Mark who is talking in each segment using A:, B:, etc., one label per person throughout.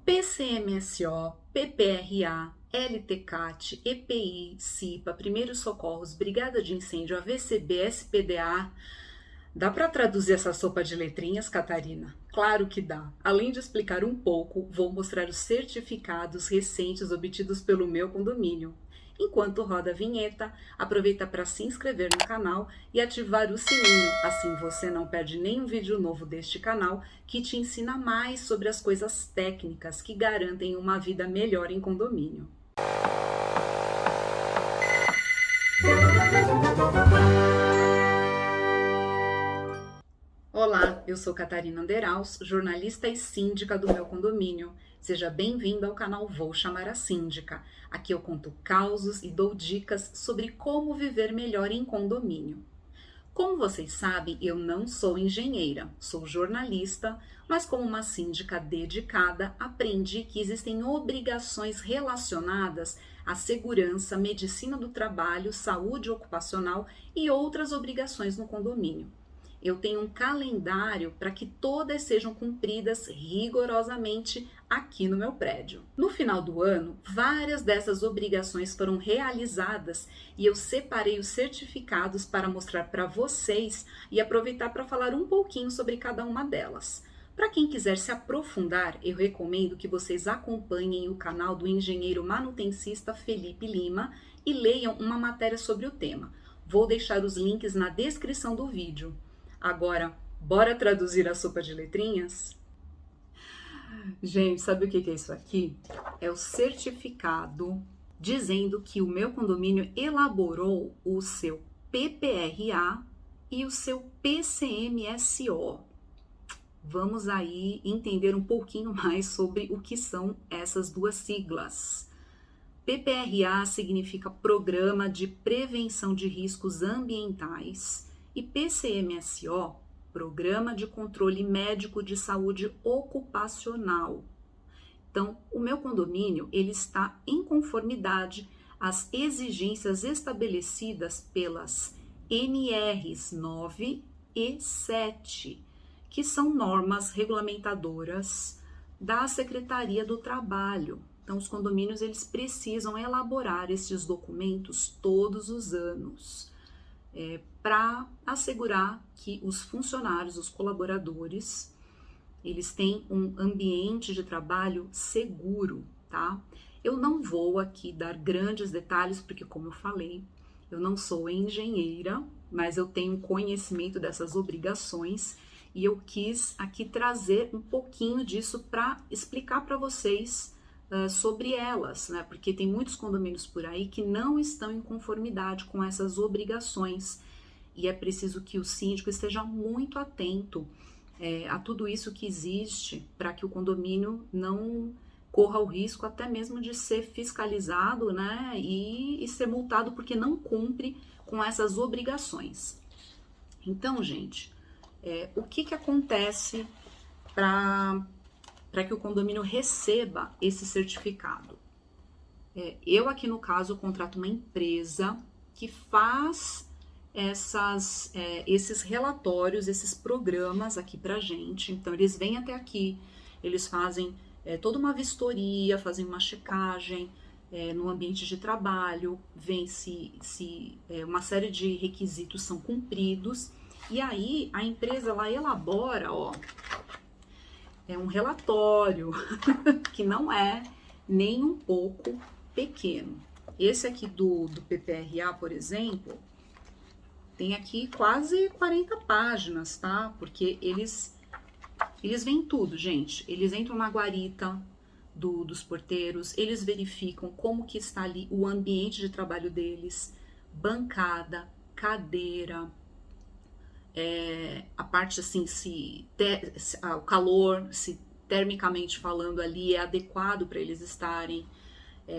A: PCMSO, PPRA, LTCAT, EPI, CIPA, Primeiros Socorros, Brigada de Incêndio, AVCB, SPDA. Dá para traduzir essa sopa de letrinhas, Catarina? Claro que dá. Além de explicar um pouco, vou mostrar os certificados recentes obtidos pelo meu condomínio. Enquanto roda a vinheta, aproveita para se inscrever no canal e ativar o sininho, assim você não perde nenhum vídeo novo deste canal que te ensina mais sobre as coisas técnicas que garantem uma vida melhor em condomínio. Olá, eu sou Catarina Anderaus, jornalista e síndica do meu condomínio. Seja bem-vindo ao canal Vou Chamar a Síndica. Aqui eu conto causos e dou dicas sobre como viver melhor em condomínio. Como vocês sabem, eu não sou engenheira, sou jornalista, mas como uma síndica dedicada, aprendi que existem obrigações relacionadas à segurança, medicina do trabalho, saúde ocupacional e outras obrigações no condomínio. Eu tenho um calendário para que todas sejam cumpridas rigorosamente aqui no meu prédio. No final do ano, várias dessas obrigações foram realizadas e eu separei os certificados para mostrar para vocês e aproveitar para falar um pouquinho sobre cada uma delas. Para quem quiser se aprofundar, eu recomendo que vocês acompanhem o canal do engenheiro manutencista Felipe Lima e leiam uma matéria sobre o tema. Vou deixar os links na descrição do vídeo. Agora, bora traduzir a sopa de letrinhas? Gente, sabe o que é isso aqui? É o certificado dizendo que o meu condomínio elaborou o seu PPRA e o seu PCMSO. Vamos aí entender um pouquinho mais sobre o que são essas duas siglas. PPRA significa Programa de Prevenção de Riscos Ambientais e PCMSO, Programa de Controle Médico de Saúde Ocupacional. Então, o meu condomínio ele está em conformidade às exigências estabelecidas pelas NRs 9 e 7, que são normas regulamentadoras da Secretaria do Trabalho. Então, os condomínios eles precisam elaborar esses documentos todos os anos. Para assegurar que os funcionários, os colaboradores, eles têm um ambiente de trabalho seguro, tá? Eu não vou aqui dar grandes detalhes, porque como eu falei, eu não sou engenheira, mas eu tenho conhecimento dessas obrigações e eu quis aqui trazer um pouquinho disso para explicar para vocês sobre elas, né? Porque tem muitos condomínios por aí que não estão em conformidade com essas obrigações e é preciso que o síndico esteja muito atento a tudo isso que existe para que o condomínio não corra o risco até mesmo de ser fiscalizado, né? E ser multado porque não cumpre com essas obrigações. Então, gente, o que acontece para que o condomínio receba esse certificado? Eu aqui no caso contrato uma empresa que faz esses relatórios, esses programas aqui pra gente. Então eles vêm até aqui, eles fazem toda uma vistoria, fazem uma checagem no ambiente de trabalho, vêm se uma série de requisitos são cumpridos, e aí a empresa ela elabora, um relatório que não é nem um pouco pequeno. Esse aqui do PPRA, por exemplo, tem aqui quase 40 páginas, tá? Porque eles veem tudo, gente. Eles entram na guarita dos porteiros, eles verificam como que está ali o ambiente de trabalho deles, bancada, cadeira, a parte assim, o calor, se termicamente falando ali é adequado para eles estarem,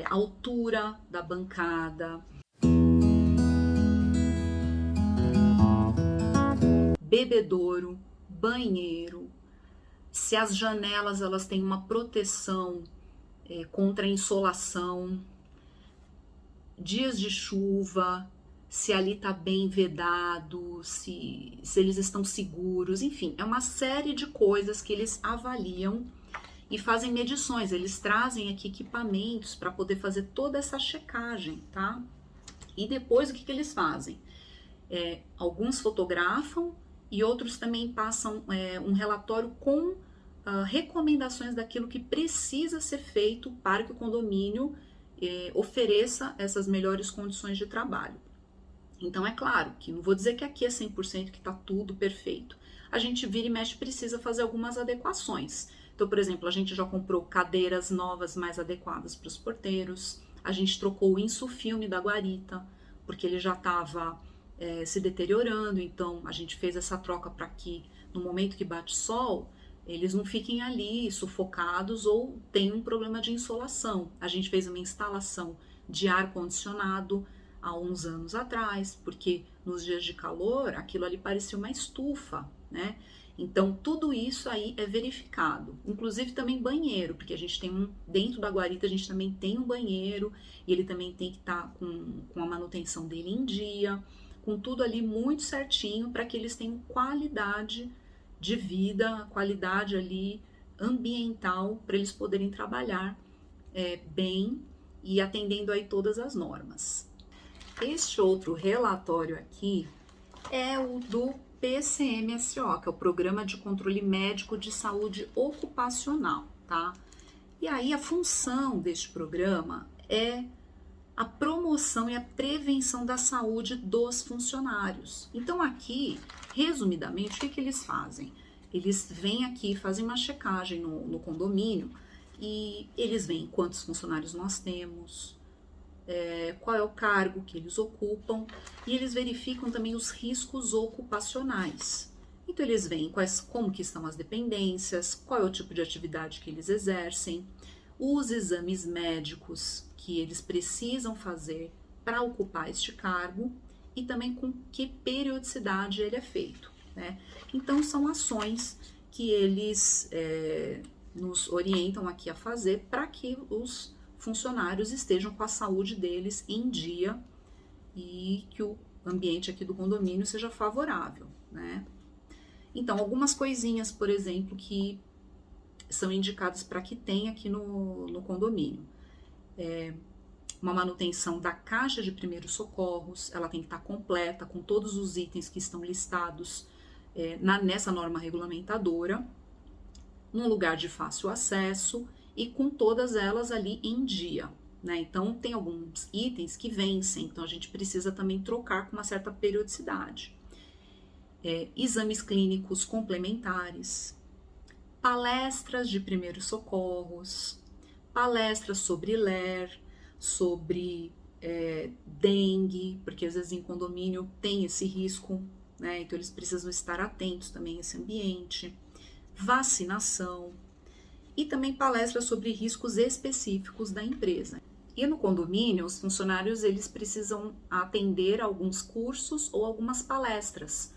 A: a altura da bancada, bebedouro, banheiro, se as janelas elas têm uma proteção contra a insolação, dias de chuva, se ali está bem vedado, se eles estão seguros, enfim, é uma série de coisas que eles avaliam e fazem medições. Eles trazem aqui equipamentos para poder fazer toda essa checagem, tá? E depois o que eles fazem? Alguns fotografam e outros também passam um relatório com recomendações daquilo que precisa ser feito para que o condomínio ofereça essas melhores condições de trabalho. Então é claro que não vou dizer que aqui é 100% que está tudo perfeito. A gente vira e mexe precisa fazer algumas adequações. Então, por exemplo, a gente já comprou cadeiras novas mais adequadas para os porteiros, a gente trocou o insufilme da guarita, porque ele já estava se deteriorando, então a gente fez essa troca para que no momento que bate sol, eles não fiquem ali sufocados ou tenham um problema de insolação. A gente fez uma instalação de ar-condicionado há uns anos atrás, porque nos dias de calor aquilo ali parecia uma estufa, né? Então tudo isso aí é verificado, inclusive também banheiro, porque a gente tem dentro da guarita a gente também tem um banheiro e ele também tem que estar com a manutenção dele em dia, com tudo ali muito certinho para que eles tenham qualidade de vida, qualidade ali ambiental para eles poderem trabalhar bem e atendendo aí todas as normas. Este outro relatório aqui é o do PCMSO, que é o Programa de Controle Médico de Saúde Ocupacional, tá? E aí a função deste programa é a promoção e a prevenção da saúde dos funcionários. Então aqui, resumidamente, o que eles fazem? Eles vêm aqui, fazem uma checagem no condomínio e eles veem quantos funcionários nós temos, qual é o cargo que eles ocupam e eles verificam também os riscos ocupacionais. Então eles veem como que estão as dependências, qual é o tipo de atividade que eles exercem, os exames médicos que eles precisam fazer para ocupar este cargo e também com que periodicidade ele é feito, né? Então são ações que eles nos orientam aqui a fazer para que os funcionários estejam com a saúde deles em dia e que o ambiente aqui do condomínio seja favorável, né? Então, algumas coisinhas, por exemplo, que são indicadas para que tenha aqui no condomínio. Uma manutenção da caixa de primeiros socorros, ela tem que estar completa com todos os itens que estão listados nessa norma regulamentadora, num lugar de fácil acesso e com todas elas ali em dia, né? Então tem alguns itens que vencem, então a gente precisa também trocar com uma certa periodicidade. Exames clínicos complementares, palestras de primeiros socorros, palestras sobre LER, sobre dengue, porque às vezes em condomínio tem esse risco, né? Então eles precisam estar atentos também a esse ambiente, vacinação e também palestras sobre riscos específicos da empresa. E no condomínio, os funcionários eles precisam atender alguns cursos ou algumas palestras,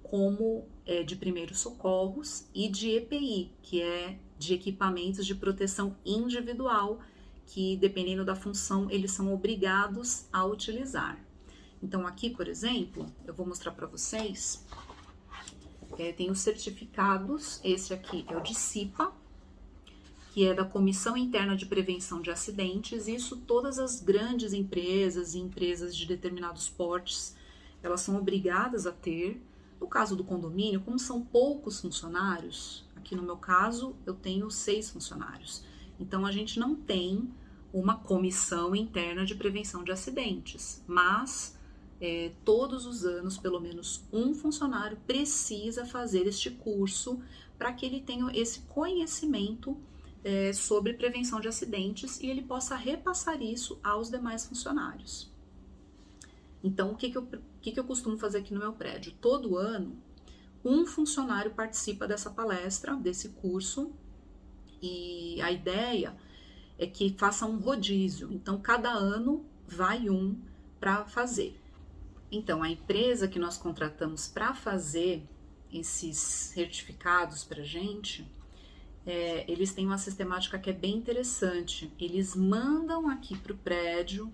A: como de primeiros socorros e de EPI, que é de equipamentos de proteção individual, que dependendo da função eles são obrigados a utilizar. Então aqui, por exemplo, eu vou mostrar para vocês, tem os certificados, esse aqui é o de CIPA, que é da Comissão Interna de Prevenção de Acidentes. Isso todas as grandes empresas e empresas de determinados portes, elas são obrigadas a ter. No caso do condomínio, como são poucos funcionários, aqui no meu caso eu tenho 6 funcionários, então a gente não tem uma comissão interna de prevenção de acidentes, mas todos os anos pelo menos um funcionário precisa fazer este curso para que ele tenha esse conhecimento sobre prevenção de acidentes e ele possa repassar isso aos demais funcionários. Então, o que eu costumo fazer aqui no meu prédio? Todo ano, um funcionário participa dessa palestra, desse curso, e a ideia é que faça um rodízio. Então, cada ano vai um para fazer. Então, a empresa que nós contratamos para fazer esses certificados para a gente, eles têm uma sistemática que é bem interessante. Eles mandam aqui para o prédio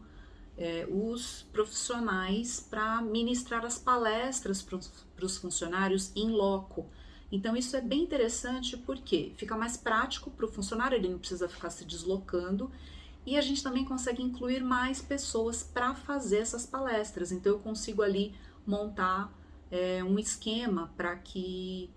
A: os profissionais para ministrar as palestras para os funcionários em loco. Então isso é bem interessante porque fica mais prático para o funcionário, ele não precisa ficar se deslocando, e a gente também consegue incluir mais pessoas para fazer essas palestras. Então eu consigo ali montar um esquema para que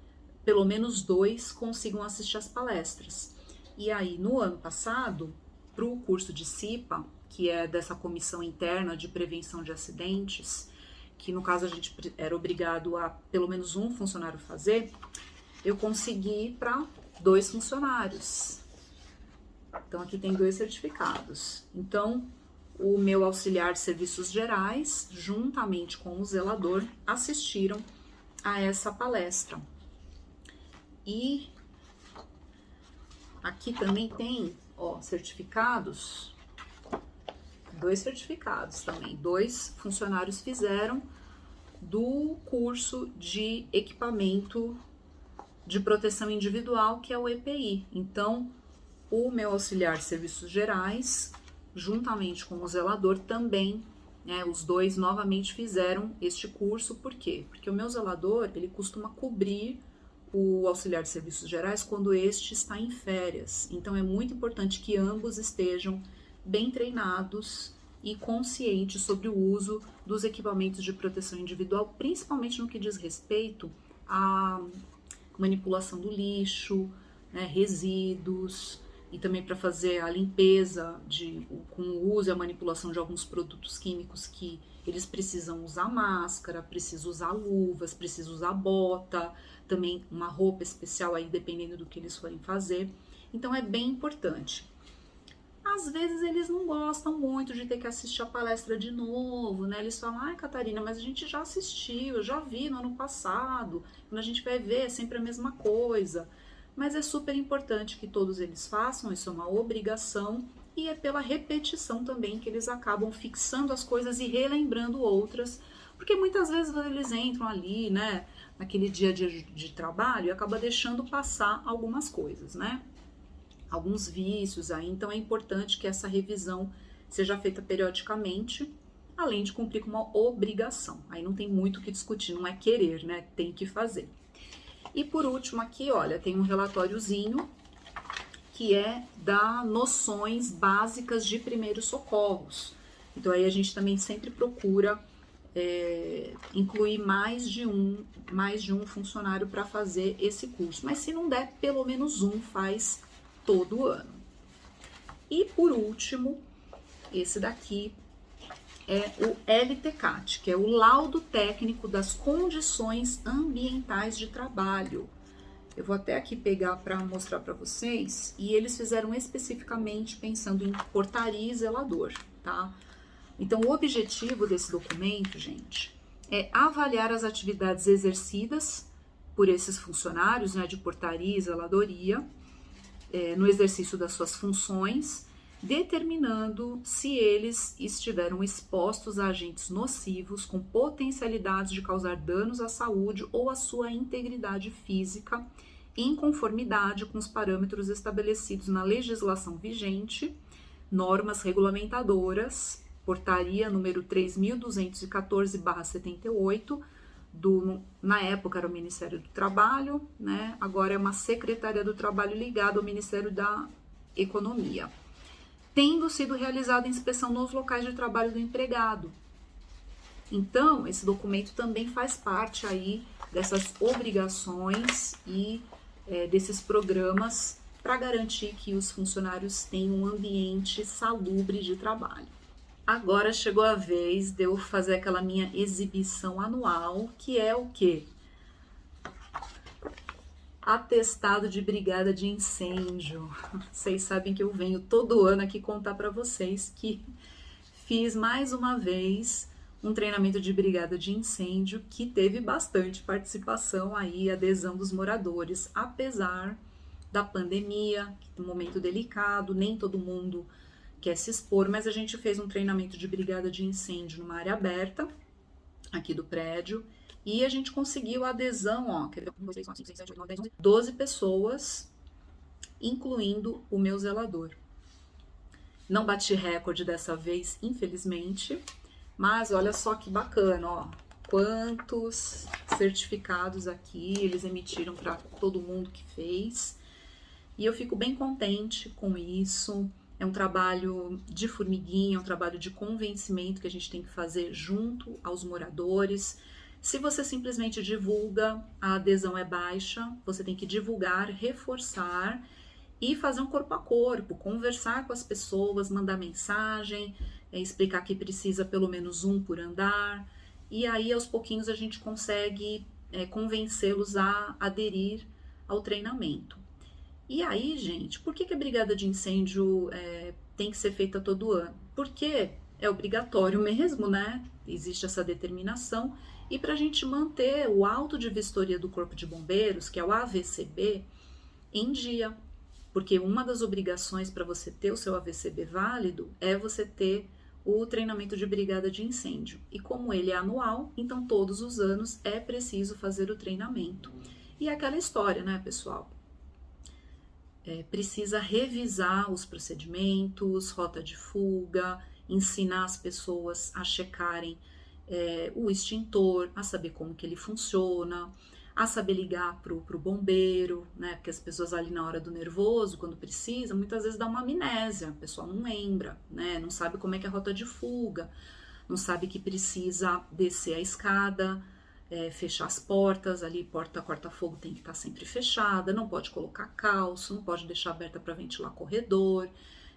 A: pelo menos 2 consigam assistir as palestras. E aí no ano passado, para o curso de CIPA, que é dessa comissão interna de prevenção de acidentes, que no caso a gente era obrigado a pelo menos um funcionário fazer, eu consegui para 2 funcionários. Então aqui tem 2 certificados. Então o meu auxiliar de serviços gerais, juntamente com o zelador, assistiram a essa palestra. E aqui também tem, ó, certificados. 2 certificados também. 2 funcionários fizeram do curso de equipamento de proteção individual, que é o EPI. Então, o meu auxiliar de serviços gerais, juntamente com o zelador, também, né, os 2 novamente fizeram este curso. Por quê? Porque o meu zelador, ele costuma cobrir o auxiliar de serviços gerais quando este está em férias. Então, é muito importante que ambos estejam bem treinados e conscientes sobre o uso dos equipamentos de proteção individual, principalmente no que diz respeito à manipulação do lixo, né, resíduos, e também para fazer a limpeza com o uso e a manipulação de alguns produtos químicos que eles precisam usar máscara, precisam usar luvas, precisam usar bota, também uma roupa especial aí dependendo do que eles forem fazer. Então é bem importante. Às vezes eles não gostam muito de ter que assistir a palestra de novo, né? Eles falam, ai Catarina, mas a gente já assistiu, eu já vi no ano passado, quando a gente vai ver é sempre a mesma coisa. Mas é super importante que todos eles façam, isso é uma obrigação, e é pela repetição também que eles acabam fixando as coisas e relembrando outras, porque muitas vezes eles entram ali, né, naquele dia de trabalho e acaba deixando passar algumas coisas, né? Alguns vícios aí, então é importante que essa revisão seja feita periodicamente, além de cumprir com uma obrigação. Aí não tem muito o que discutir, não é querer, né? Tem que fazer. E por último aqui, olha, tem um relatóriozinho que é da noções básicas de primeiros socorros. Então aí a gente também sempre procura incluir mais de um funcionário para fazer esse curso. Mas se não der, pelo menos um faz todo ano. E por último, esse daqui é o LTCAT, que é o Laudo Técnico das Condições Ambientais de Trabalho. Eu vou até aqui pegar para mostrar para vocês, e eles fizeram especificamente pensando em portaria e zelador, tá? Então, o objetivo desse documento, gente, é avaliar as atividades exercidas por esses funcionários, né, de portaria e zeladoria, no exercício das suas funções, determinando se eles estiveram expostos a agentes nocivos com potencialidades de causar danos à saúde ou à sua integridade física, em conformidade com os parâmetros estabelecidos na legislação vigente, normas regulamentadoras, portaria número 3.214/78, na época era o Ministério do Trabalho, né? Agora é uma Secretaria do Trabalho ligada ao Ministério da Economia, tendo sido realizada inspeção nos locais de trabalho do empregado. Então, esse documento também faz parte aí dessas obrigações e desses programas para garantir que os funcionários tenham um ambiente salubre de trabalho. Agora chegou a vez de eu fazer aquela minha exibição anual, que é o quê? Atestado de brigada de incêndio. Vocês sabem que eu venho todo ano aqui contar para vocês que fiz mais uma vez um treinamento de brigada de incêndio que teve bastante participação aí, adesão dos moradores, apesar da pandemia, um momento delicado, nem todo mundo quer se expor, mas a gente fez um treinamento de brigada de incêndio numa área aberta aqui do prédio e a gente conseguiu a adesão, ó, 12 pessoas, incluindo o meu zelador. Não bati recorde dessa vez, infelizmente, mas olha só que bacana, ó, quantos certificados aqui, eles emitiram para todo mundo que fez. E eu fico bem contente com isso. É um trabalho de formiguinha, é um trabalho de convencimento que a gente tem que fazer junto aos moradores. Se você simplesmente divulga, a adesão é baixa, você tem que divulgar, reforçar e fazer um corpo a corpo, conversar com as pessoas, mandar mensagem, explicar que precisa pelo menos um por andar, e aí aos pouquinhos a gente consegue convencê-los a aderir ao treinamento. E aí, gente, por que a brigada de incêndio tem que ser feita todo ano? Porque é obrigatório mesmo, né? Existe essa determinação. E para a gente manter o auto de vistoria do Corpo de Bombeiros, que é o AVCB, em dia. Porque uma das obrigações para você ter o seu AVCB válido é você ter o treinamento de brigada de incêndio. E como ele é anual, então todos os anos é preciso fazer o treinamento. E é aquela história, né, pessoal? Precisa revisar os procedimentos, rota de fuga, ensinar as pessoas a checarem o extintor, a saber como que ele funciona, a saber ligar para o bombeiro, né? Porque as pessoas ali na hora do nervoso, quando precisa, muitas vezes dá uma amnésia, a pessoa não lembra, né? Não sabe como é que é a rota de fuga, não sabe que precisa descer a escada, fechar as portas, ali porta corta-fogo tem que estar sempre fechada, não pode colocar calço, não pode deixar aberta para ventilar corredor,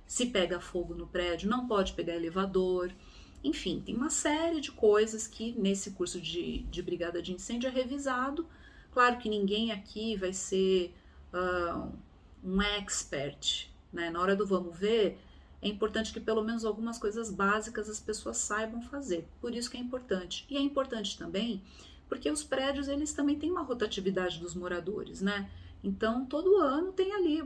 A: se pega fogo no prédio, não pode pegar elevador, enfim, tem uma série de coisas que nesse curso de brigada de incêndio é revisado. Claro que ninguém aqui vai ser um expert, né? Na hora do vamos ver, é importante que pelo menos algumas coisas básicas as pessoas saibam fazer, por isso que é importante. E é importante também porque os prédios, eles também têm uma rotatividade dos moradores, né? Então, todo ano tem ali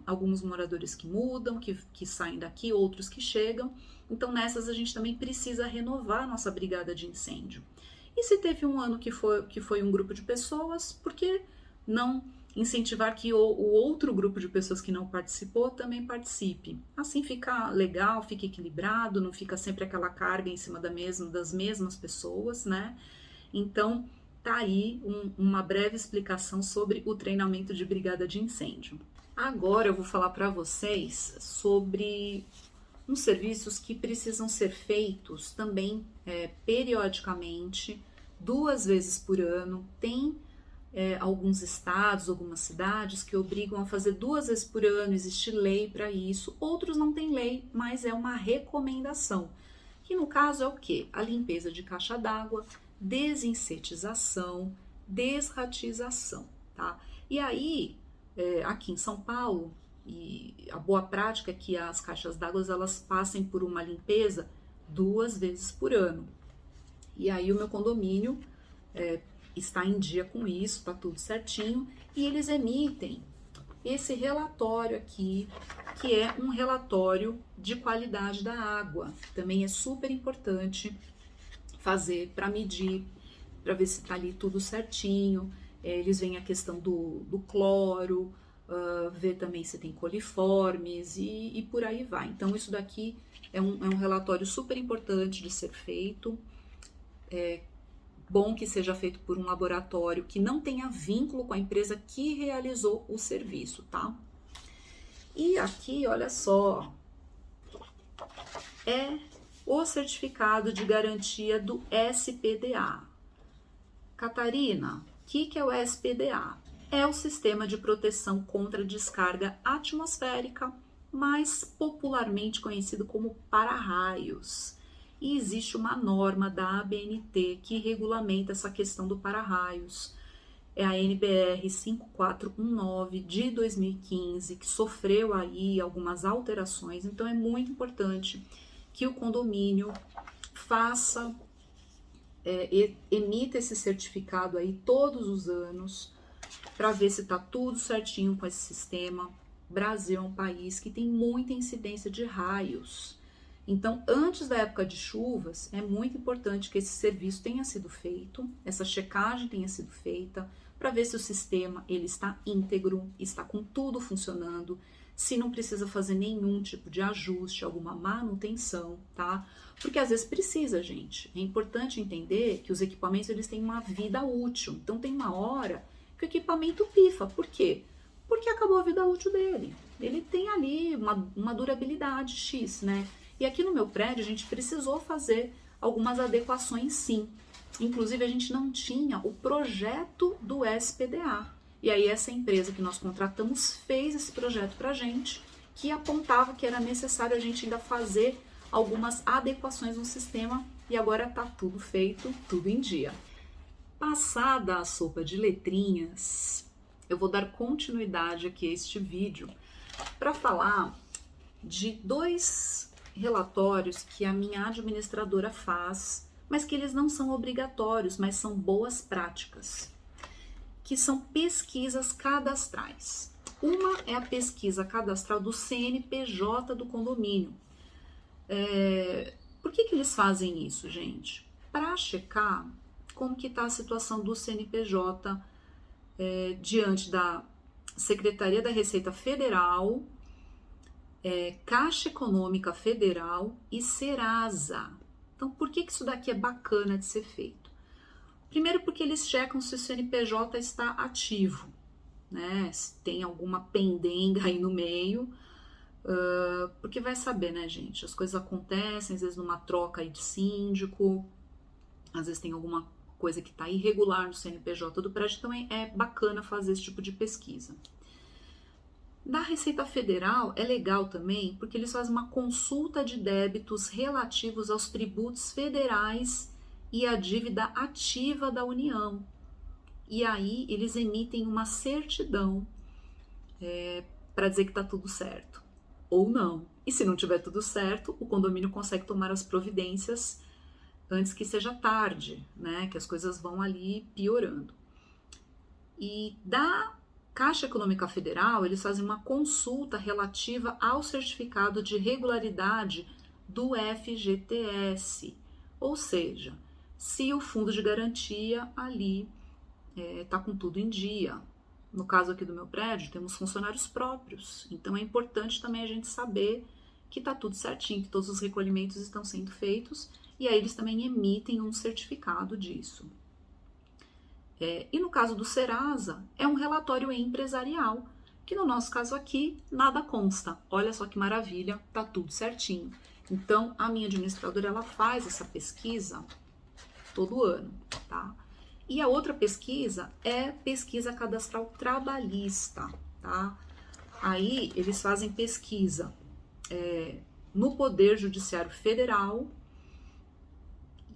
A: alguns moradores que mudam, que saem daqui, outros que chegam. Então, nessas a gente também precisa renovar a nossa brigada de incêndio. E se teve um ano que foi um grupo de pessoas, por que não incentivar que o outro grupo de pessoas que não participou também participe? Assim fica legal, fica equilibrado, não fica sempre aquela carga em cima das mesmas pessoas, né? Então, tá aí uma breve explicação sobre o treinamento de brigada de incêndio. Agora eu vou falar para vocês sobre uns serviços que precisam ser feitos também periodicamente, 2 vezes por ano. Tem alguns estados, algumas cidades que obrigam a fazer 2 vezes por ano, existe lei para isso. Outros não tem lei, mas é uma recomendação. Que no caso é o quê? A limpeza de caixa d'água, desinsetização, desratização, tá? E aí, aqui em São Paulo, e a boa prática é que as caixas d'água elas passem por uma limpeza 2 vezes por ano. E aí o meu condomínio está em dia com isso, tá tudo certinho, e eles emitem esse relatório aqui, que é um relatório de qualidade da água. Também é super importante fazer para medir, para ver se tá ali tudo certinho. Eles veem a questão do cloro, ver também se tem coliformes e por aí vai. Então isso daqui é um relatório super importante de ser feito. É bom que seja feito por um laboratório que não tenha vínculo com a empresa que realizou o serviço, tá? E aqui, olha só, é o certificado de garantia do SPDA. Catarina, o que é o SPDA? É o Sistema de Proteção contra Descarga Atmosférica, mais popularmente conhecido como para-raios. E existe uma norma da ABNT que regulamenta essa questão do para-raios. É a NBR 5419 de 2015, que sofreu aí algumas alterações, então é muito importante que o condomínio faça, emita esse certificado aí todos os anos, para ver se está tudo certinho com esse sistema. O Brasil é um país que tem muita incidência de raios. Então, antes da época de chuvas, é muito importante que esse serviço tenha sido feito, essa checagem tenha sido feita, para ver se o sistema ele está íntegro, está com tudo funcionando, se não precisa fazer nenhum tipo de ajuste, alguma manutenção, tá? Porque às vezes precisa, gente. É importante entender que os equipamentos eles têm uma vida útil. Então tem uma hora que o equipamento pifa. Por quê? Porque acabou a vida útil dele. Ele tem ali uma durabilidade X, né? E aqui no meu prédio a gente precisou fazer algumas adequações sim. Inclusive a gente não tinha o projeto do SPDA. E aí essa empresa que nós contratamos fez esse projeto pra gente, que apontava que era necessário a gente ainda fazer algumas adequações no sistema e agora tá tudo feito, tudo em dia. Passada a sopa de letrinhas, eu vou dar continuidade aqui a este vídeo para falar de 2 relatórios que a minha administradora faz, mas que eles não são obrigatórios, mas são boas práticas, que são pesquisas cadastrais. Uma é a pesquisa cadastral do CNPJ do condomínio. Por que eles fazem isso, gente? Para checar como que está a situação do CNPJ diante da Secretaria da Receita Federal, Caixa Econômica Federal e Serasa. Então, por que isso daqui é bacana de ser feito? Primeiro porque eles checam se o CNPJ está ativo, né? Se tem alguma pendenga aí no meio, porque vai saber, né, gente? As coisas acontecem, às vezes numa troca aí de síndico, às vezes tem alguma coisa que está irregular no CNPJ do prédio, então é bacana fazer esse tipo de pesquisa. Da Receita Federal é legal também porque eles fazem uma consulta de débitos relativos aos tributos federais e à dívida ativa da União. E aí eles emitem uma certidão para dizer que está tudo certo, ou não. E se não tiver tudo certo, o condomínio consegue tomar as providências antes que seja tarde, né? Que as coisas vão ali piorando. E da Caixa Econômica Federal, eles fazem uma consulta relativa ao certificado de regularidade do FGTS, ou seja, se o fundo de garantia ali está com tudo em dia. No caso aqui do meu prédio, temos funcionários próprios, então é importante também a gente saber que está tudo certinho, que todos os recolhimentos estão sendo feitos, e aí eles também emitem um certificado disso. E no caso do Serasa, é um relatório empresarial, que no nosso caso aqui, nada consta. Olha só que maravilha, tá tudo certinho. Então, a minha administradora, ela faz essa pesquisa todo ano, tá? E a outra pesquisa é pesquisa cadastral trabalhista, tá? Aí, eles fazem pesquisa no Poder Judiciário Federal.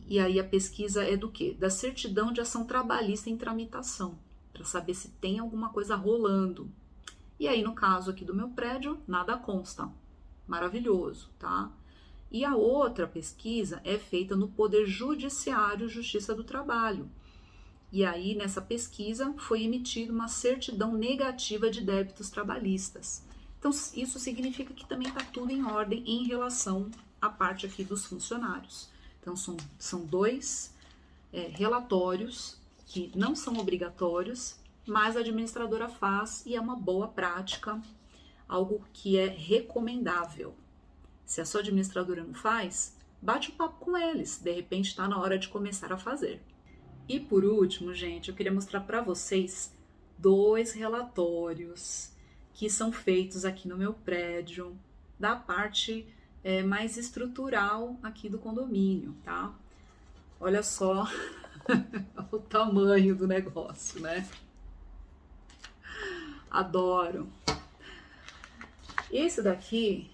A: E aí a pesquisa é do quê? Da certidão de ação trabalhista em tramitação, para saber se tem alguma coisa rolando. E aí no caso aqui do meu prédio, nada consta. Maravilhoso, tá? E a outra pesquisa é feita no Poder Judiciário Justiça do Trabalho. E aí nessa pesquisa foi emitida uma certidão negativa de débitos trabalhistas. Então isso significa que também está tudo em ordem em relação à parte aqui dos funcionários. Então, são 2 relatórios que não são obrigatórios, mas a administradora faz e é uma boa prática, algo que é recomendável. Se a sua administradora não faz, bate um papo com eles, de repente está na hora de começar a fazer. E por último, gente, eu queria mostrar para vocês 2 relatórios que são feitos aqui no meu prédio, da parte mais estrutural aqui do condomínio, tá? Olha só o tamanho do negócio, né? Adoro. Esse daqui,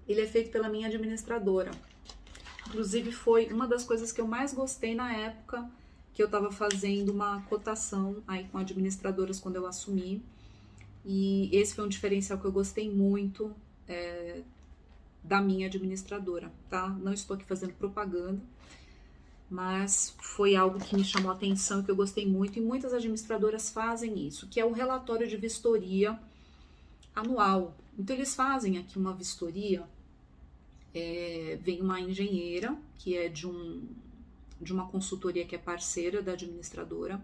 A: ele é feito pela minha administradora. Inclusive foi uma das coisas que eu mais gostei na época que eu estava fazendo uma cotação aí com administradoras quando eu assumi. E esse foi um diferencial que eu gostei muito da minha administradora, tá? Não estou aqui fazendo propaganda, mas foi algo que me chamou a atenção, que eu gostei muito, e muitas administradoras fazem isso, que é o relatório de vistoria anual. Então eles fazem aqui uma vistoria, vem uma engenheira, que é de uma consultoria que é parceira da administradora,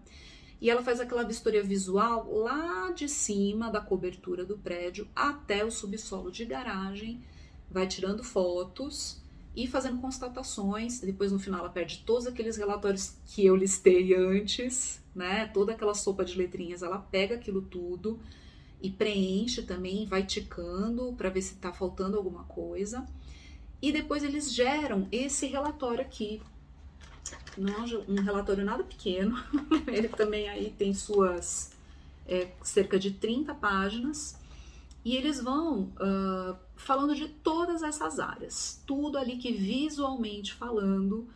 A: e ela faz aquela vistoria visual lá de cima da cobertura do prédio até o subsolo de garagem, vai tirando fotos e fazendo constatações. Depois no final ela perde todos aqueles relatórios que eu listei antes, né? Toda aquela sopa de letrinhas, ela pega aquilo tudo e preenche também, vai ticando para ver se está faltando alguma coisa. E depois eles geram esse relatório aqui. Não é um relatório nada pequeno, ele também aí tem suas cerca de 30 páginas, e eles vão falando de todas essas áreas, tudo ali que visualmente falando,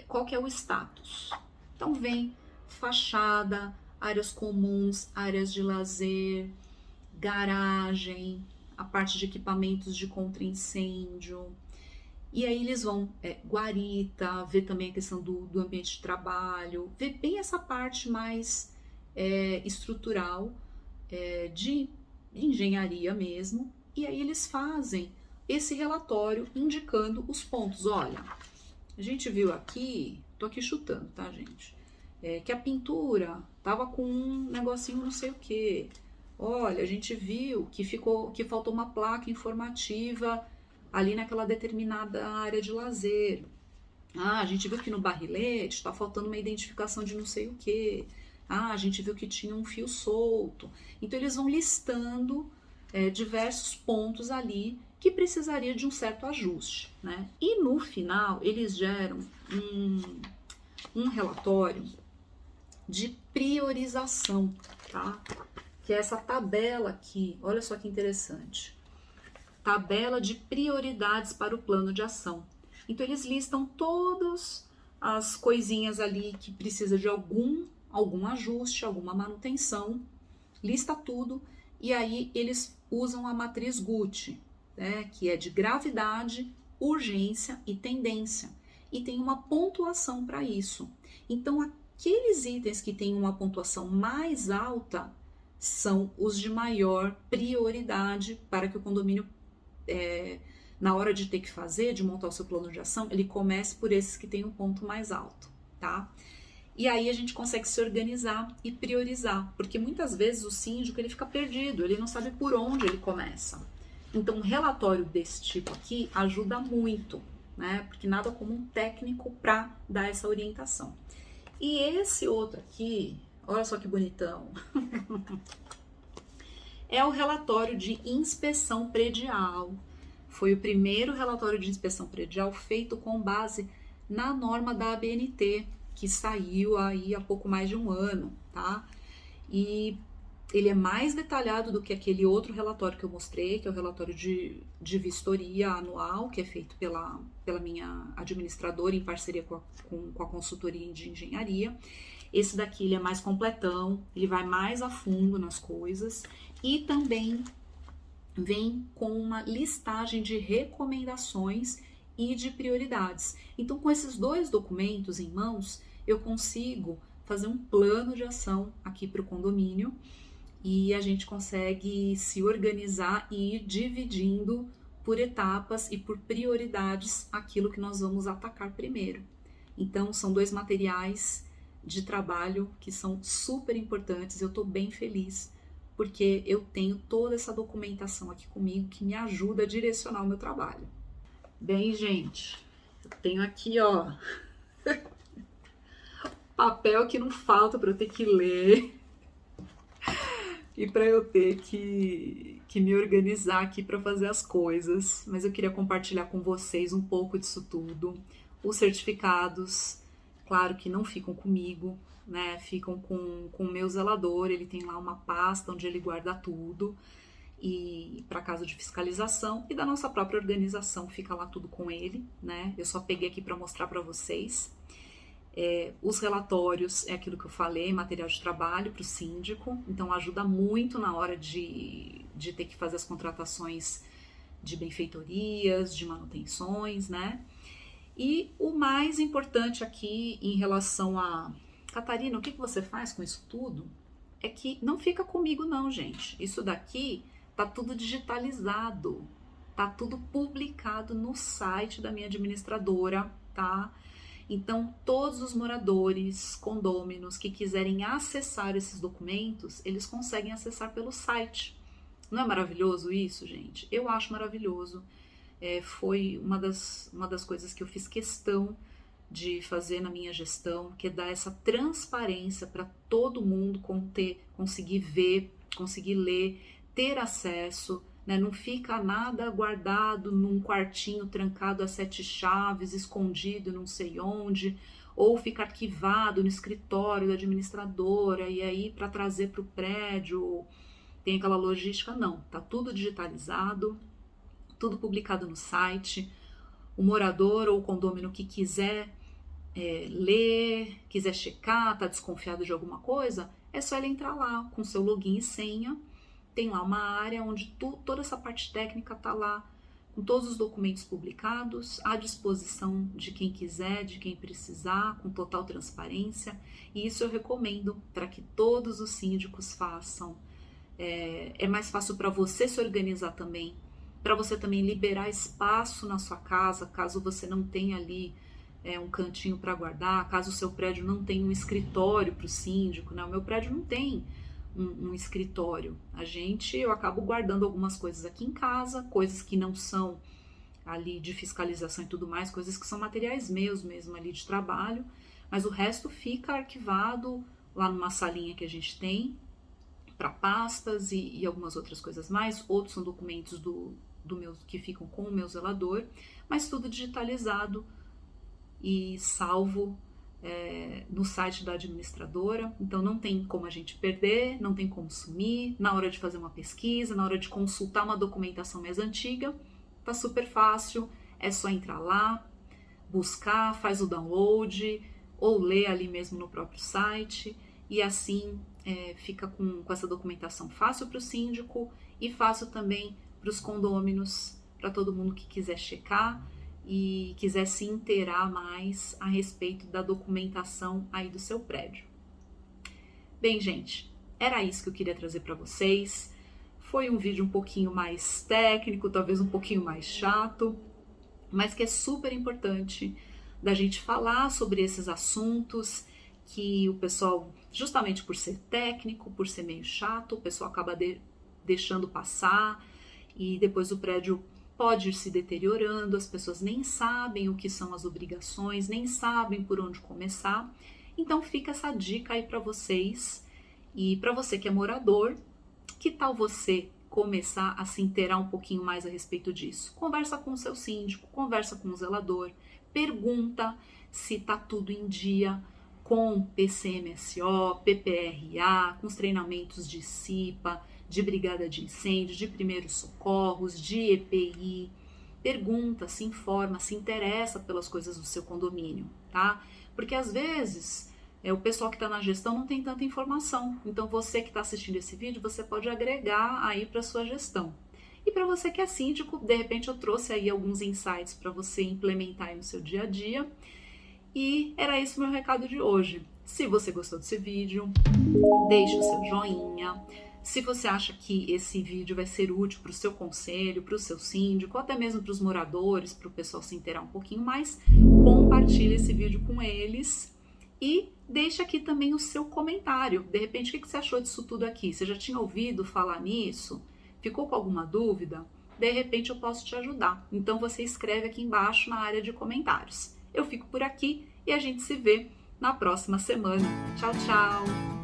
A: qual que é o status. Então vem fachada, áreas comuns, áreas de lazer, garagem, a parte de equipamentos de contra-incêndio. E aí eles vão guarita, ver também a questão do ambiente de trabalho, ver bem essa parte mais estrutural, de engenharia mesmo. E aí eles fazem esse relatório indicando os pontos. Olha, a gente viu aqui, tô aqui chutando, tá, gente? Que a pintura tava com um negocinho não sei o que. Olha, a gente viu que faltou uma placa informativa ali naquela determinada área de lazer. A gente viu que no barrilete está faltando uma identificação de não sei o que. A gente viu que tinha um fio solto. Então eles vão listando diversos pontos ali que precisaria de um certo ajuste, né? E no final eles geram um relatório de priorização, tá? Que é essa tabela aqui. Olha só que interessante. Tabela de prioridades para o plano de ação. Então eles listam todas as coisinhas ali que precisa de algum ajuste, alguma manutenção, lista tudo, e aí eles usam a matriz Gucci, né, que é de gravidade, urgência e tendência, e tem uma pontuação para isso. Então aqueles itens que têm uma pontuação mais alta são os de maior prioridade para que o condomínio, na hora de ter que fazer, de montar o seu plano de ação, ele comece por esses que têm um ponto mais alto, tá? E aí a gente consegue se organizar e priorizar, porque muitas vezes o síndico ele fica perdido, ele não sabe por onde ele começa. Então um relatório desse tipo aqui ajuda muito, né? Porque nada como um técnico para dar essa orientação. E esse outro aqui, olha só que bonitão, é o relatório de inspeção predial. Foi o primeiro relatório de inspeção predial feito com base na norma da ABNT, que saiu aí há pouco mais de um ano, tá? E ele é mais detalhado do que aquele outro relatório que eu mostrei, que é o relatório de vistoria anual, que é feito pela minha administradora em parceria com a consultoria de engenharia. Esse daqui ele é mais completão, ele vai mais a fundo nas coisas e também vem com uma listagem de recomendações e de prioridades. Então, com esses dois documentos em mãos, eu consigo fazer um plano de ação aqui para o condomínio e a gente consegue se organizar e ir dividindo por etapas e por prioridades aquilo que nós vamos atacar primeiro. Então, são dois materiais de trabalho que são super importantes. Eu estou bem feliz porque eu tenho toda essa documentação aqui comigo que me ajuda a direcionar o meu trabalho. Bem, gente, eu tenho aqui, ó, papel que não falta para eu ter que ler e para eu ter que me organizar aqui para fazer as coisas. Mas eu queria compartilhar com vocês um pouco disso tudo. Os certificados, claro que não ficam comigo, né? Ficam com o meu zelador, ele tem lá uma pasta onde ele guarda tudo. E para caso de fiscalização e da nossa própria organização, fica lá tudo com ele, né? Eu só peguei aqui para mostrar para vocês. Os relatórios, é aquilo que eu falei, material de trabalho para o síndico, então ajuda muito na hora de ter que fazer as contratações de benfeitorias, de manutenções, né? E o mais importante aqui em relação a... Catarina, o que você faz com isso tudo? É que não fica comigo não, gente. Isso daqui tá tudo digitalizado, tá tudo publicado no site da minha administradora, tá? Então, todos os moradores, condôminos que quiserem acessar esses documentos, eles conseguem acessar pelo site. Não é maravilhoso isso, gente? Eu acho maravilhoso. Foi uma das coisas que eu fiz questão de fazer na minha gestão, que é dar essa transparência para todo mundo conseguir ver, conseguir ler, ter acesso, né? Não fica nada guardado num quartinho trancado a 7 chaves, escondido não sei onde, ou fica arquivado no escritório da administradora e aí para trazer para o prédio tem aquela logística. Não, tá tudo digitalizado, tudo publicado no site. O morador ou o condômino que quiser ler, quiser checar, tá desconfiado de alguma coisa, é só ele entrar lá com seu login e senha. Tem lá uma área onde toda essa parte técnica tá lá, com todos os documentos publicados, à disposição de quem quiser, de quem precisar, com total transparência. E isso eu recomendo para que todos os síndicos façam. É mais fácil para você se organizar também, para você também liberar espaço na sua casa, caso você não tenha ali um cantinho para guardar, caso o seu prédio não tenha um escritório para o síndico, né? O meu prédio não tem um escritório. Eu acabo guardando algumas coisas aqui em casa, coisas que não são ali de fiscalização e tudo mais, coisas que são materiais meus mesmo ali de trabalho, mas o resto fica arquivado lá numa salinha que a gente tem, para pastas e algumas outras coisas mais. Outros são documentos que ficam com o meu zelador, mas tudo digitalizado e salvo no site da administradora. Então não tem como a gente perder, não tem como sumir. Na hora de fazer uma pesquisa, na hora de consultar uma documentação mais antiga, tá super fácil, é só entrar lá, buscar, faz o download ou ler ali mesmo no próprio site, e assim fica com essa documentação fácil para o síndico e fácil também para os condôminos, para todo mundo que quiser checar e quiser se inteirar mais a respeito da documentação aí do seu prédio. Bem, gente, era isso que eu queria trazer para vocês. Foi um vídeo um pouquinho mais técnico, talvez um pouquinho mais chato, mas que é super importante da gente falar sobre esses assuntos que o pessoal, justamente por ser técnico, por ser meio chato, o pessoal acaba deixando passar e depois o prédio pode ir se deteriorando, as pessoas nem sabem o que são as obrigações, nem sabem por onde começar. Então fica essa dica aí para vocês. E para você que é morador, que tal você começar a se inteirar um pouquinho mais a respeito disso? Conversa com o seu síndico, conversa com o zelador, pergunta se tá tudo em dia com PCMSO, PPRA, com os treinamentos de CIPA, de brigada de incêndio, de primeiros socorros, de EPI. Pergunta, se informa, se interessa pelas coisas do seu condomínio, tá? Porque às vezes o pessoal que está na gestão não tem tanta informação. Então você que está assistindo esse vídeo, você pode agregar aí para sua gestão. E para você que é síndico, de repente eu trouxe aí alguns insights para você implementar aí no seu dia a dia. E era esse o meu recado de hoje. Se você gostou desse vídeo, deixe o seu joinha. Se você acha que esse vídeo vai ser útil para o seu conselho, para o seu síndico, ou até mesmo para os moradores, para o pessoal se inteirar um pouquinho mais, compartilhe esse vídeo com eles e deixe aqui também o seu comentário. De repente, o que você achou disso tudo aqui? Você já tinha ouvido falar nisso? Ficou com alguma dúvida? De repente eu posso te ajudar. Então você escreve aqui embaixo na área de comentários. Eu fico por aqui e a gente se vê na próxima semana. Tchau, tchau!